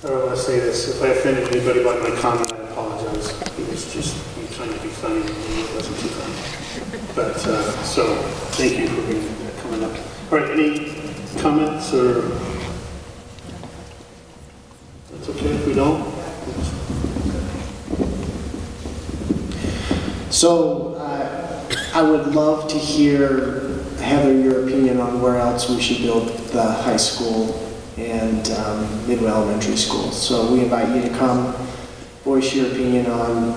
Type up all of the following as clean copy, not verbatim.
I want to say this. If I offended anybody by my comment, I apologize. It was just me trying to be funny, and it wasn't too funny. But, so, thank you for coming up. All right, any comments or? That's okay if we don't. So, I would love to hear, Heather, your opinion on where else we should build the high school and Midway Elementary School. So we invite you to come, voice your opinion on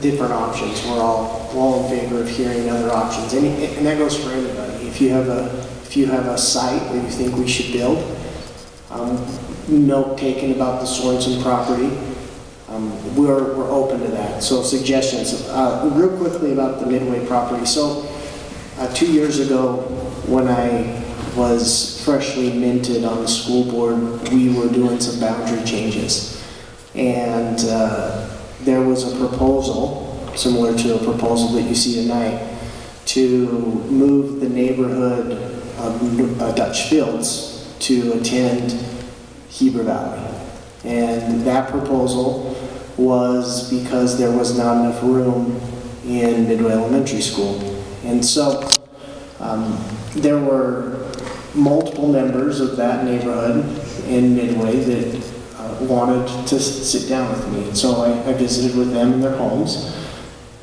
different options. We're all in favor of hearing other options, and that goes for anybody. If you have a site that you think we should build, note taken about the Sorensen property. We're open to that. So suggestions. Real quickly about the Midway property. So 2 years ago, when I was freshly minted on the school board, we were doing some boundary changes. And there was a proposal, similar to a proposal that you see tonight, to move the neighborhood of Dutch Fields to attend Heber Valley. And that proposal was because there was not enough room in Midway Elementary School. And so there were multiple members of that neighborhood in Midway that wanted to sit down with me. So I visited with them in their homes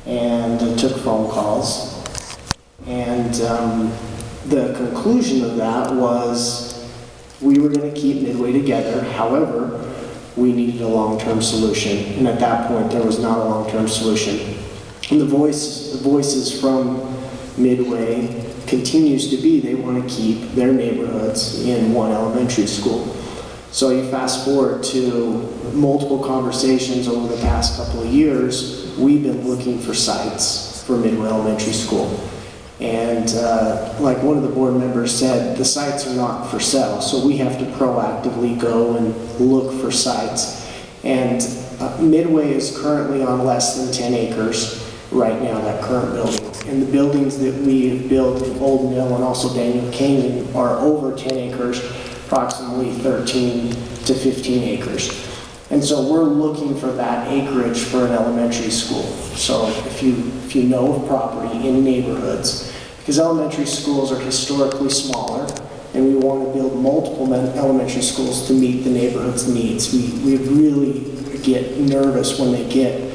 and took phone calls. And the conclusion of that was we were going to keep Midway together. However, we needed a long-term solution. And at that point, there was not a long-term solution. And the voices from Midway continues to be they want to keep their neighborhoods in one elementary school. So you fast forward to multiple conversations over the past couple of years, we've been looking for sites for Midway Elementary School. And like one of the board members said, the sites are not for sale, so we have to proactively go and look for sites. And Midway is currently on less than 10 acres right now, that current building. And the buildings that we have built in Old Mill and also Daniel Canyon are over 10 acres, approximately 13 to 15 acres. And so we're looking for that acreage for an elementary school. So if you know of property in neighborhoods, because elementary schools are historically smaller, and we want to build multiple elementary schools to meet the neighborhood's needs. We really get nervous when they get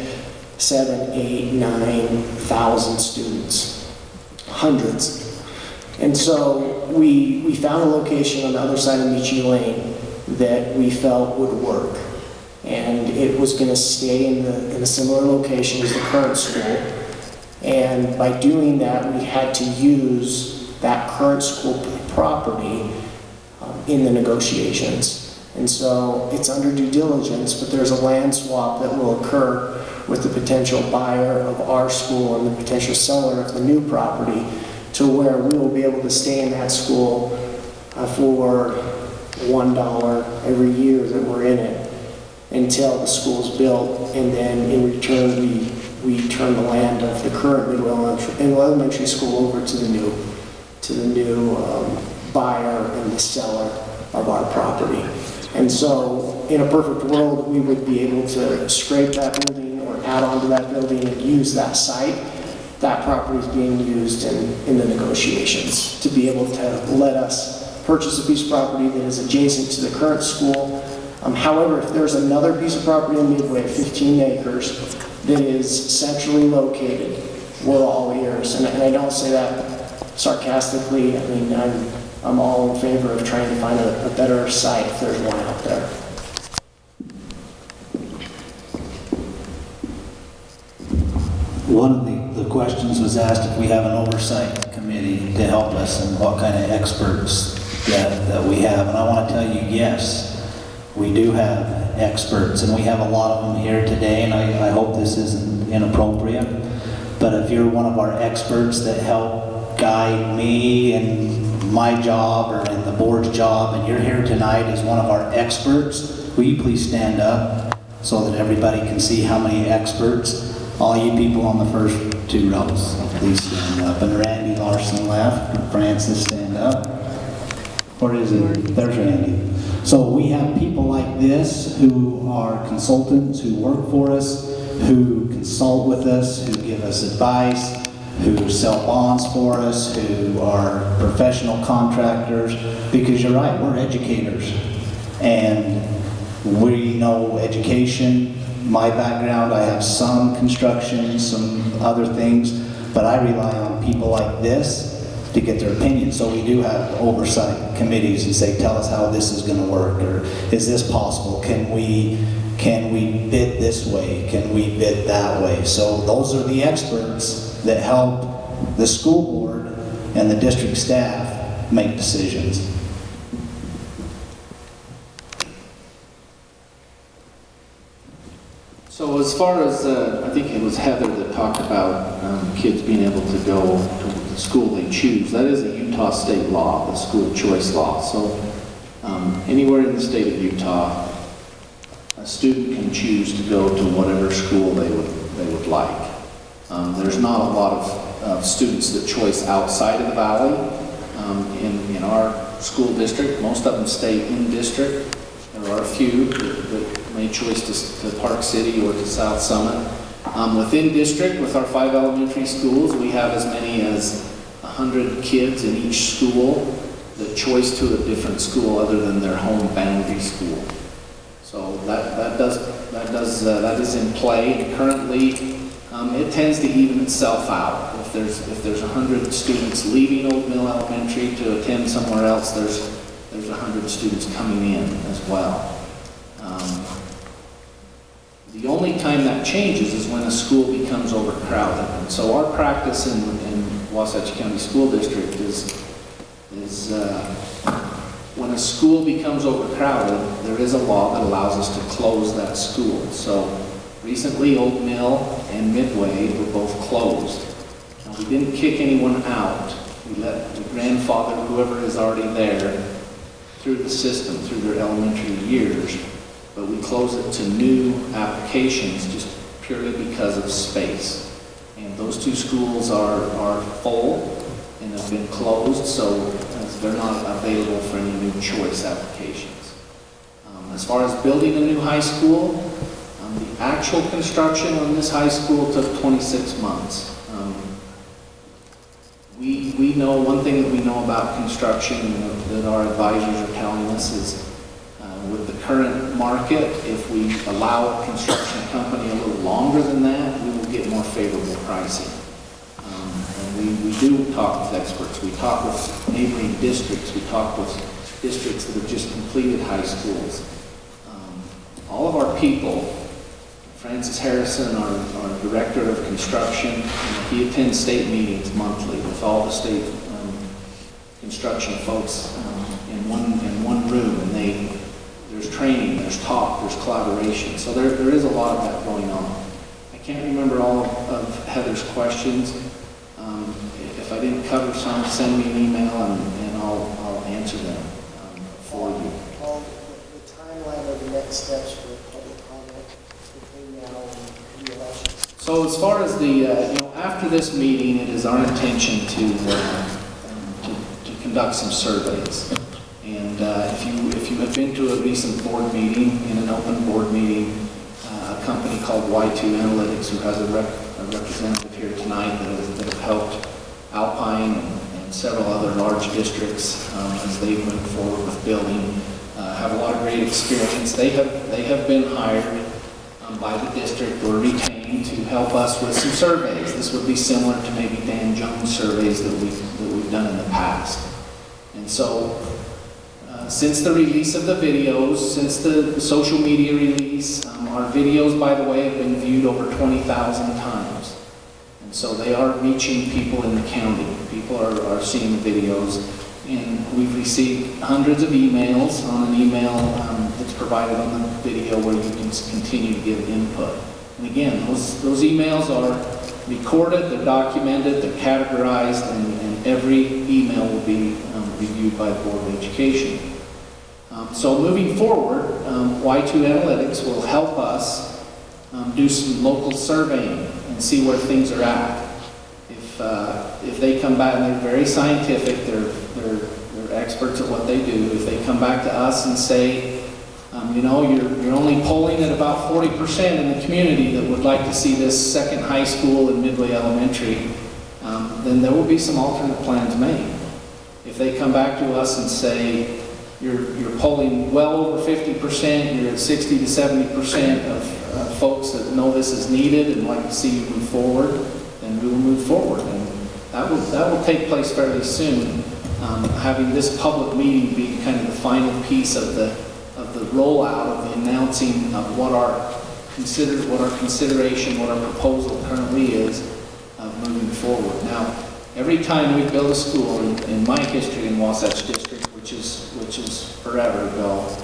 7, 8, 9,000 students, hundreds. And so we found a location on the other side of Michi Lane that we felt would work. And it was going to stay in a similar location as the current school. And by doing that, we had to use that current school property in the negotiations. And so it's under due diligence, but there's a land swap that will occur with the potential buyer of our school and the potential seller of the new property, to where we will be able to stay in that school for $1 every year that we're in it until the school's built, and then in return we turn the land of the current Midway Elementary School over to the new buyer and the seller of our property. And so in a perfect world, we would be able to scrape that building or add on to that building and use that site. That property is being used in the negotiations to be able to let us purchase a piece of property that is adjacent to the current school. However, if there's another piece of property in Midway, 15 acres, that is centrally located, we're all ears. And I don't say that sarcastically. I mean, I'm all in favor of trying to find a better site if there's one out there. One of the questions was asked if we have an oversight committee to help us and what kind of experts that we have. And I want to tell you, yes, we do have experts, and we have a lot of them here today, and I hope this isn't inappropriate. But if you're one of our experts that help guide me in my job or in the board's job, and you're here tonight as one of our experts, will you please stand up so that everybody can see how many experts? All you people on the first 2 rows, please stand up. And Randy Larson left. Francis, stand up. Or is it? There's Randy. So we have people like this who are consultants, who work for us, who consult with us, who give us advice, who sell bonds for us, who are professional contractors, because you're right, we're educators. And we know education. My background, I have some construction, some other things, but I rely on people like this to get their opinion. So we do have oversight committees and say, tell us how this is going to work, or is this possible? Can we bid this way? Can we bid that way? So those are the experts that help the school board and the district staff make decisions. So as far as, I think it was Heather that talked about kids being able to go to the school they choose. That is a Utah state law, the school choice law. So anywhere in the state of Utah, a student can choose to go to whatever school they would like. There's not a lot of students that choice outside of the valley. In our school district, most of them stay in district. There are a few that made choice to Park City or to South Summit. Within district, with our 5 elementary schools, we have as many as 100 kids in each school that choice to a different school other than their home boundary school. So that is in play, and currently it tends to even itself out. If there's 100 students leaving Old Mill Elementary to attend somewhere else, there's 100 students coming in as well. The only time that changes is when a school becomes overcrowded. And so our practice in Wasatch County School District is when a school becomes overcrowded, there is a law that allows us to close that school. So recently, Old Mill and Midway were both closed. Now, we didn't kick anyone out. We grandfather whoever is already there through the system, through their elementary years, but we close it to new applications just purely because of space. And those 2 schools are full and have been closed, so they're not available for any new choice applications. As far as building a new high school, the actual construction on this high school took 26 months. We know, one thing that we know about construction that our advisors are telling us is with the current market, if we allow a construction company a little longer than that, we will get more favorable pricing. And we do talk with experts. We talk with neighboring districts. We talk with districts that have just completed high schools. All of our people, Francis Harrison, our director of construction, he attends state meetings monthly with all the state construction folks in one room, and there's training, there's talk, there's collaboration. So there is a lot of that going on. I can't remember all of Heather's questions. If I didn't cover some, send me an email and I'll answer them for you. Paul, the timeline or the next steps for public comment between now and the election? So as far as the, after this meeting, it is our intention to conduct some surveys. And if you have been to a recent board meeting, in an open board meeting, a company called Y2 Analytics, who has a representative here tonight that have helped Alpine and several other large districts as they move forward with building, have a lot of great experience. They have been hired by the district or retained to help us with some surveys. This would be similar to maybe Dan Jones surveys that we've done in the past. And so, since the release of the videos, since the social media release, our videos, by the way, have been viewed over 20,000 times. And so they are reaching people in the county. People are seeing the videos. And we've received hundreds of emails on an email that's provided on the video where you can continue to give input. And again, those emails are recorded, they're documented, they're categorized, and every email will be reviewed by the Board of Education. So moving forward, Y2 Analytics will help us do some local surveying and see where things are at. If they come back and they're very scientific, they're experts at what they do. If they come back to us and say, you know, you're only polling at about 40% in the community that would like to see this second high school and Midway Elementary, then there will be some alternate plans made. If they come back to us and say, you're polling well over 50%, you're at 60 to 70% of folks that know this is needed and like to see you move forward, then we will move forward. And that will take place fairly soon. Having this public meeting be kind of the final piece of the rollout of the announcing of what our consideration, what our proposal currently is of moving forward. Now, every time we build a school in my history in Wasatch District, which is forever ago,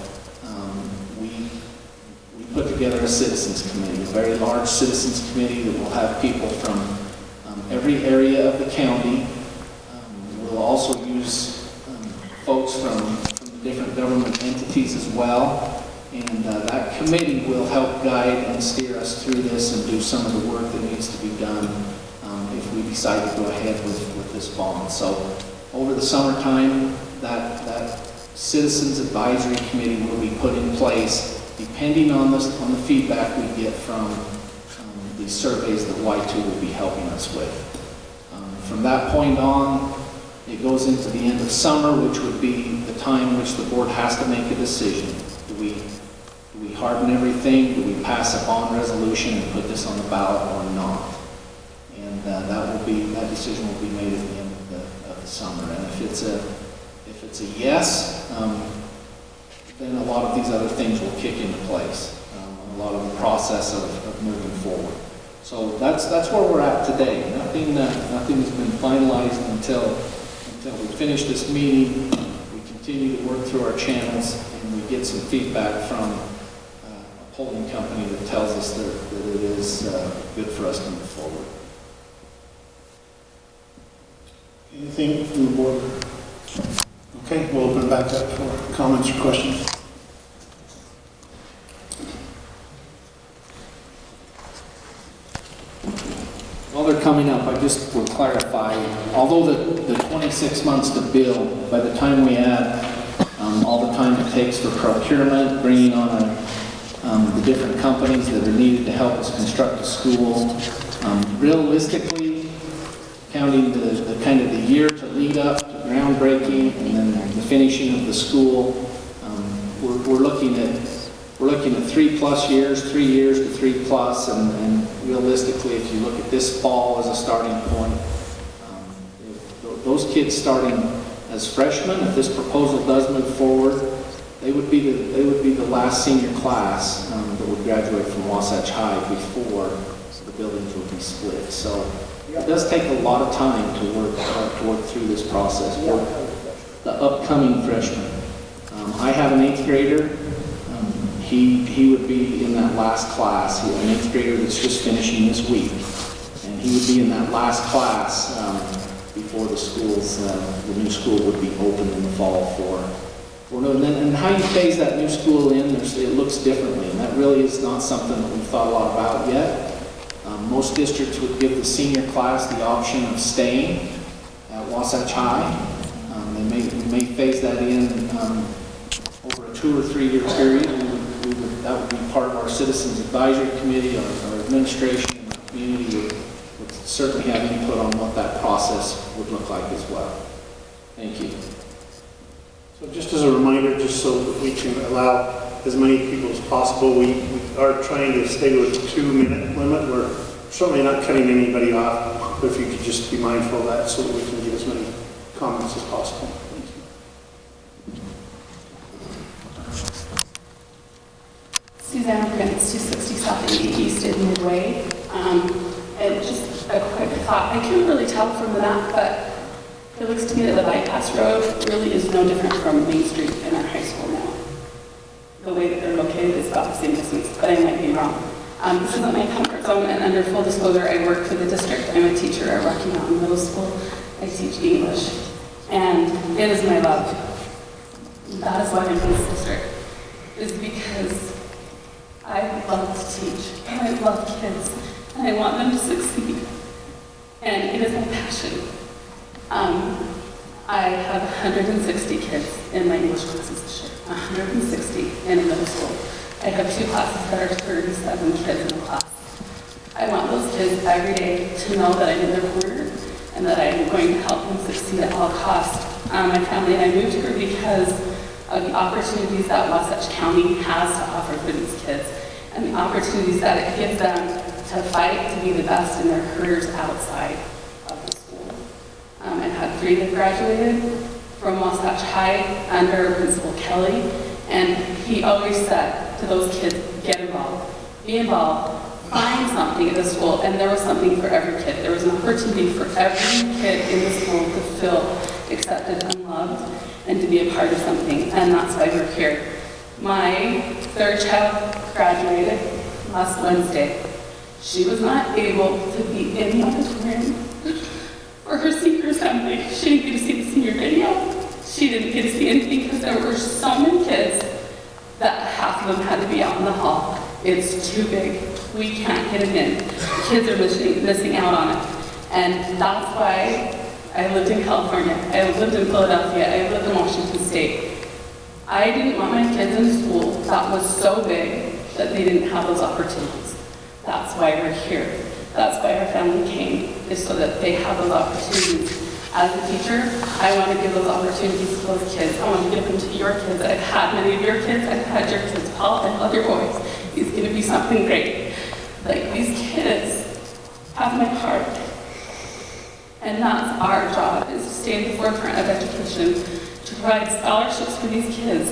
we put together a citizens committee, a very large citizens committee that will have people from every area of the county. We'll also use folks from different government entities as well, and that committee will help guide and steer us through this and do some of the work that needs to be done if we decide to go ahead with this bond. So over the summertime, that Citizens Advisory Committee will be put in place depending on the feedback we get from the surveys that Y2 will be helping us with. From that point on, it goes into the end of summer, which would be the time in which the board has to make a decision. Do we harden everything? Do we pass a bond resolution and put this on the ballot or not? And that decision will be made at the end of the summer. And if it's a yes, then a lot of these other things will kick into place. A lot of the process of moving forward. So that's where we're at today. Nothing has been finalized until we finish this meeting. We continue to work through our channels, and we get some feedback from a polling company that tells us that it is good for us to move forward. Anything from the board? Okay, we'll open it back up for comments or questions. While they're coming up, I just will clarify, although the 26 months to build, by the time we add all the time it takes for procurement, bringing on the different companies that are needed to help us construct a school, realistically, counting the kind of the year to lead up to groundbreaking and then the finishing of the school, we're looking at 3+ years, 3 years to 3+, and realistically, if you look at this fall as a starting point, those kids starting as freshmen, if this proposal does move forward, they would be the last senior class that would graduate from Wasatch High before the buildings would be split. So it does take a lot of time to work through this process for the upcoming freshmen. I have an 8th grader. He would be in that last class. An 8th grader that's just finishing this week, and he would be in that last class before the new school would be open in the fall for. And how you phase that new school in, it looks differently, and that really is not something that we've thought a lot about yet. Most districts would give the senior class the option of staying at Wasatch High. We may phase that in over a 2 or 3 year period. That would be part of our Citizens Advisory Committee. Our administration and the community would certainly have input on what that process would look like as well. Thank you. So just as a reminder, just so that we can allow as many people as possible, we are trying to stay with a 2-minute limit. We're certainly not cutting anybody off, but if you could just be mindful of that so that we can get as many comments as possible. Thank you. Suzanne Prince, 260 South 80 East in Midway. And just a quick thought, I can't really tell from the map, but it looks to me that the bypass road really is no different from Main Street in our high school now. The way that they're located is about the same distance, but I might be wrong. This isn't my comfort zone, and under full disclosure, I work for the district. I'm a teacher at Rocky Mountain Middle School. I teach English, and it is my love. That is why I'm in this district, is because I love to teach, and I love kids, and I want them to succeed, and it is my passion. I have 160 kids in my English classes this year, 160 in a middle school. I have 2 classes that are 37 kids in a class. I want those kids every day to know that I'm in their corner and that I'm going to help them succeed at all costs. My family and I moved here because of the opportunities that Wasatch County has to offer for these kids and the opportunities that it gives them to fight to be the best in their careers outside of the school. I've had 3 that graduated from Wasatch High under Principal Kelly, and he always said to those kids, get involved, be involved, find something at the school, and there was something for every kid. There was an opportunity for every kid in the school to feel accepted and loved and to be a part of something, and that's why we're here. My 3rd child graduated last Wednesday. She was not able to be in the auditorium for her senior assembly. She didn't get to see the senior video. She didn't get to see anything because there were so many kids that half of them had to be out in the hall. It's too big. We can't get them in. Kids are missing out on it. And that's why I lived in California. I lived in Philadelphia. I lived in Washington State. I didn't want my kids in school that was so big that they didn't have those opportunities. That's why we're here. That's why our family came, is so that they have those opportunities. As a teacher, I want to give those opportunities to those kids. I want to give them to your kids. I've had many of your kids. I've had your kids. Paul, I love your voice. He's going to be something great. Like, these kids have my heart. And that's our job, is to stay in the forefront of education, to provide scholarships for these kids,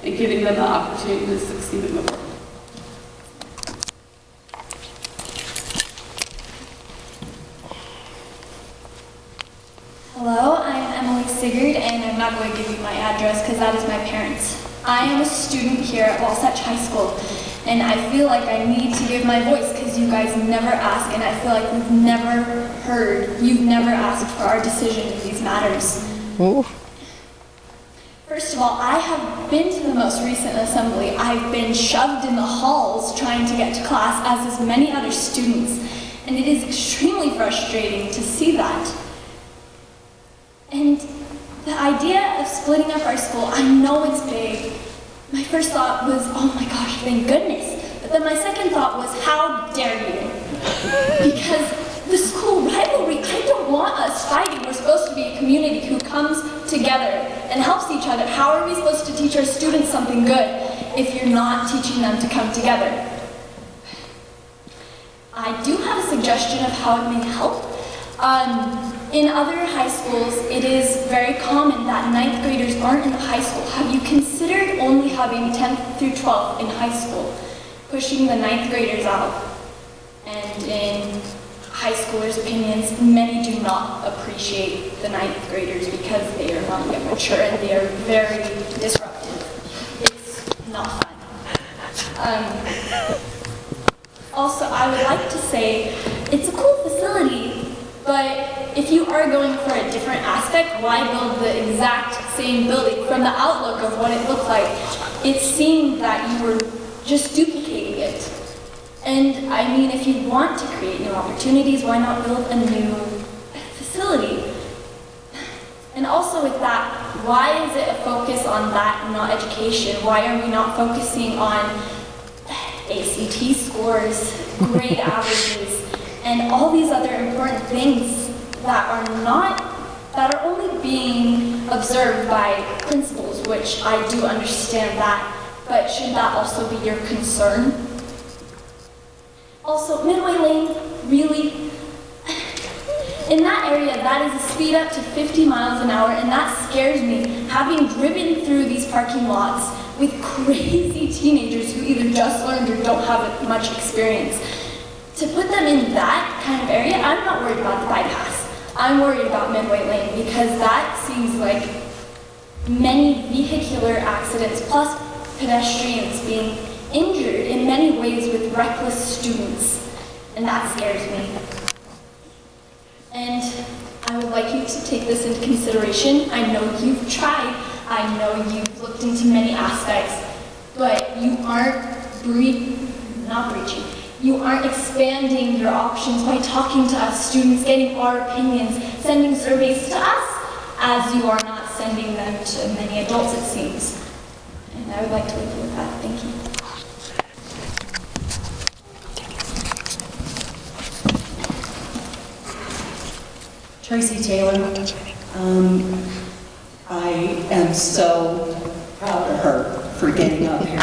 and giving them the opportunity to succeed in the world. Hello, I'm Emily Sigurd, and I'm not going to give you my address because that is my parents. I am a student here at Wasatch High School, and I feel like I need to give my voice because you guys never ask, and I feel like you've never asked for our decision in these matters. Ooh. First of all, I have been to the most recent assembly. I've been shoved in the halls trying to get to class, as is many other students, and it is extremely frustrating to see that. And the idea of splitting up our school, I know it's big. My first thought was, oh my gosh, thank goodness. But then my second thought was, how dare you? Because the school rivalry, I don't want us fighting. We're supposed to be a community who comes together and helps each other. How are we supposed to teach our students something good if you're not teaching them to come together? I do have a suggestion of how it may help. In other high schools, it is very common that 9th graders aren't in high school. Have you considered only having 10th through 12th in high school, pushing the 9th graders out? And in high schoolers' opinions, many do not appreciate the 9th graders because they are not yet mature and they are very disruptive. It's not fun. Also, I would like to say, it's a cool facility, but if you are going for a different aspect, why build the exact same building? From the outlook of what it looked like, it seemed that you were just duplicating it. And I mean, if you want to create new opportunities, why not build a new facility? And also with that, why is it a focus on that and not education? Why are we not focusing on ACT scores, grade averages, and all these other important things that are only being observed by principals, which I do understand that, but should that also be your concern? Also, Midway Lane, really, in that area, that is a speed up to 50 miles an hour, and that scares me, having driven through these parking lots with crazy teenagers who either just learned or don't have much experience. To put them in that kind of area, I'm not worried about the bypass. I'm worried about Midway Lane because that seems like many vehicular accidents plus pedestrians being injured in many ways with reckless students, and that scares me. And I would like you to take this into consideration. I know you've tried, I know you've looked into many aspects, but you aren't you aren't expanding your options by talking to us students, getting our opinions, sending surveys to us as you are not sending them to many adults, it seems. And I would like to leave it with that. Thank you. Tracy Taylor. I am so proud of her for getting up here.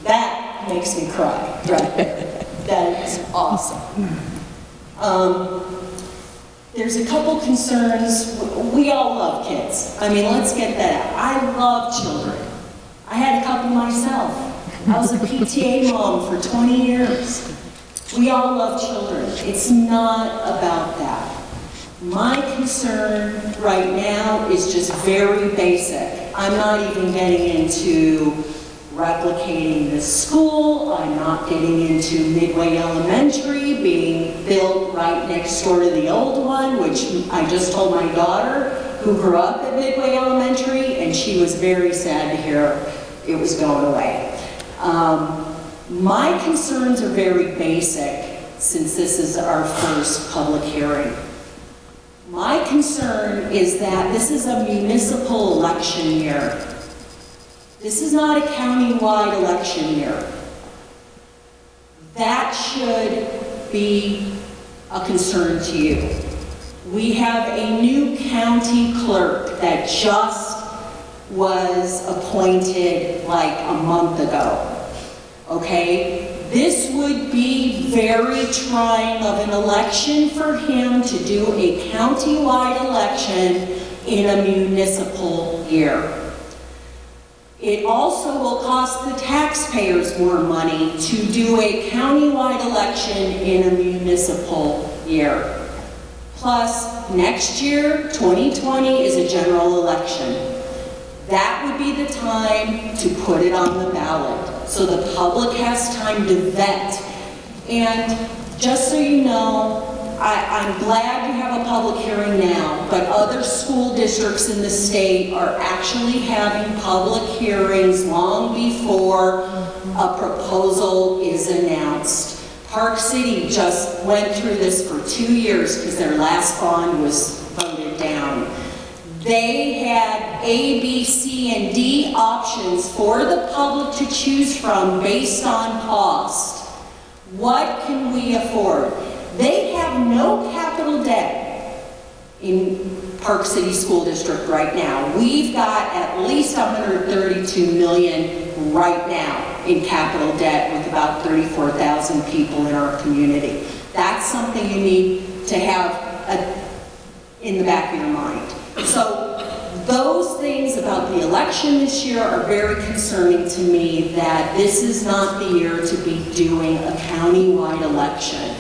That makes me cry right there. That is awesome. There's a couple concerns. We all love kids. I mean, let's get that out. I love children. I had a couple myself. I was a PTA mom for 20 years. We all love children. It's not about that. My concern right now is just very basic. I'm not even getting into replicating the school. I'm not getting into Midway Elementary being built right next door to the old one, which I just told my daughter, who grew up at Midway Elementary, and she was very sad to hear it was going away. My concerns are very basic, since this is our first public hearing. My concern is that this is a municipal election year. This is not a county-wide election year. That should be a concern to you. We have a new county clerk that just was appointed like a month ago. Okay? This would be very trying of an election for him to do a county-wide election in a municipal year. It also will cost the taxpayers more money to do a county-wide election in a municipal year. Plus, next year, 2020, is a general election. That would be the time to put it on the ballot, so the public has time to vet. And just so you know, I'm glad you have a public hearing now, but other school districts in the state are actually having public hearings long before a proposal is announced. Park City just went through this for 2 years because their last bond was voted down. They had A, B, C, and D options for the public to choose from based on cost. What can we afford? They have no capital debt in Park City School District right now. We've got at least $132 million right now in capital debt with about 34,000 people in our community. That's something you need to have in the back of your mind. So those things about the election this year are very concerning to me, that this is not the year to be doing a county-wide election.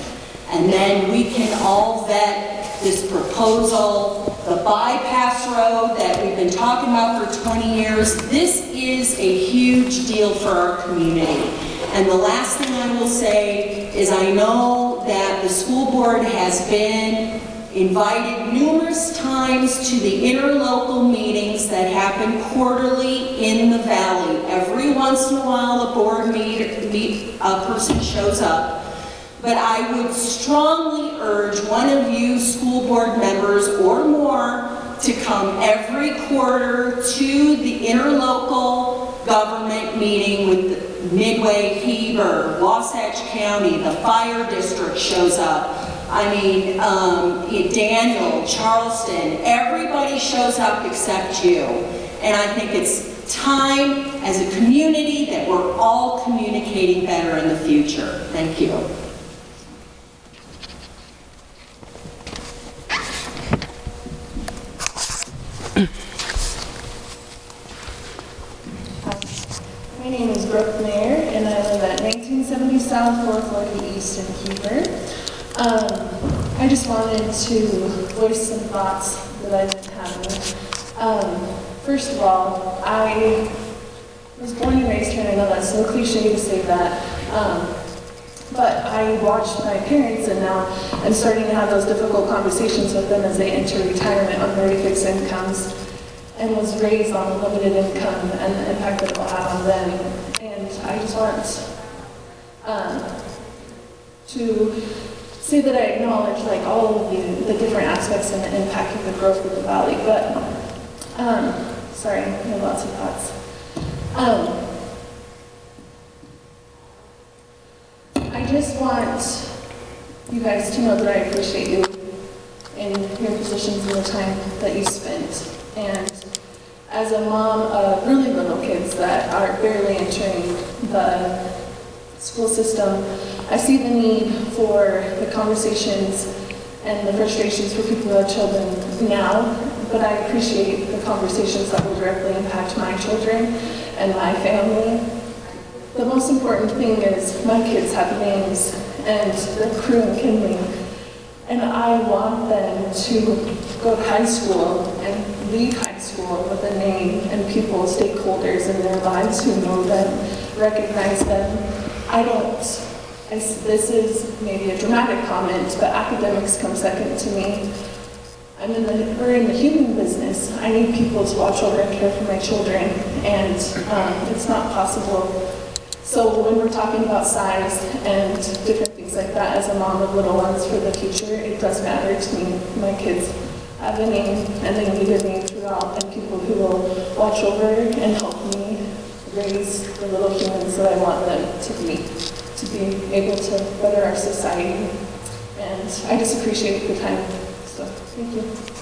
And then we can all vet this proposal, the bypass road that we've been talking about for 20 years. This is a huge deal for our community. And the last thing I will say is, I know that the school board has been invited numerous times to the interlocal meetings that happen quarterly in the valley. Every once in a while a board person shows up. But I would strongly urge one of you school board members or more to come every quarter to the interlocal government meeting with Midway, Heber, Wasatch County, the fire district shows up. I mean, Daniel, Charleston, everybody shows up except you. And I think it's time as a community that we're all communicating better in the future. Thank you. My name is Brooke Mayer, and I live at 1970 South, 440 East in Heber. I just wanted to voice some thoughts that I've been having. First of all, I was born and raised here, and I know that's so cliche to say that, but I watched my parents, and now I'm starting to have those difficult conversations with them as they enter retirement on very fixed incomes, and was raised on a limited income and the impact that it will have on them. And I just want to say that I acknowledge like all of the different aspects and the impact of the growth of the valley, but sorry, I have lots of thoughts. I just want you guys to know that I appreciate you in your positions and the time that you spent. And as a mom of really little kids that are barely entering the school system, I see the need for the conversations and the frustrations for people who have children now, but I appreciate the conversations that will directly impact my children and my family. The most important thing is my kids have names and they're crew and kindling, and I want them to go to high school and leave high school with a name and people, stakeholders in their lives who know them, recognize them. This is maybe a dramatic comment, but academics come second to me. We're in the human business. I need people to watch over and care for my children, and it's not possible. So when we're talking about size and different things like that, as a mom of little ones for the future, it does matter to me. My kids have a name, and they need a name throughout, and people who will watch over and help me raise the little humans that I want them to be able to better our society. And I just appreciate the time. So, thank you.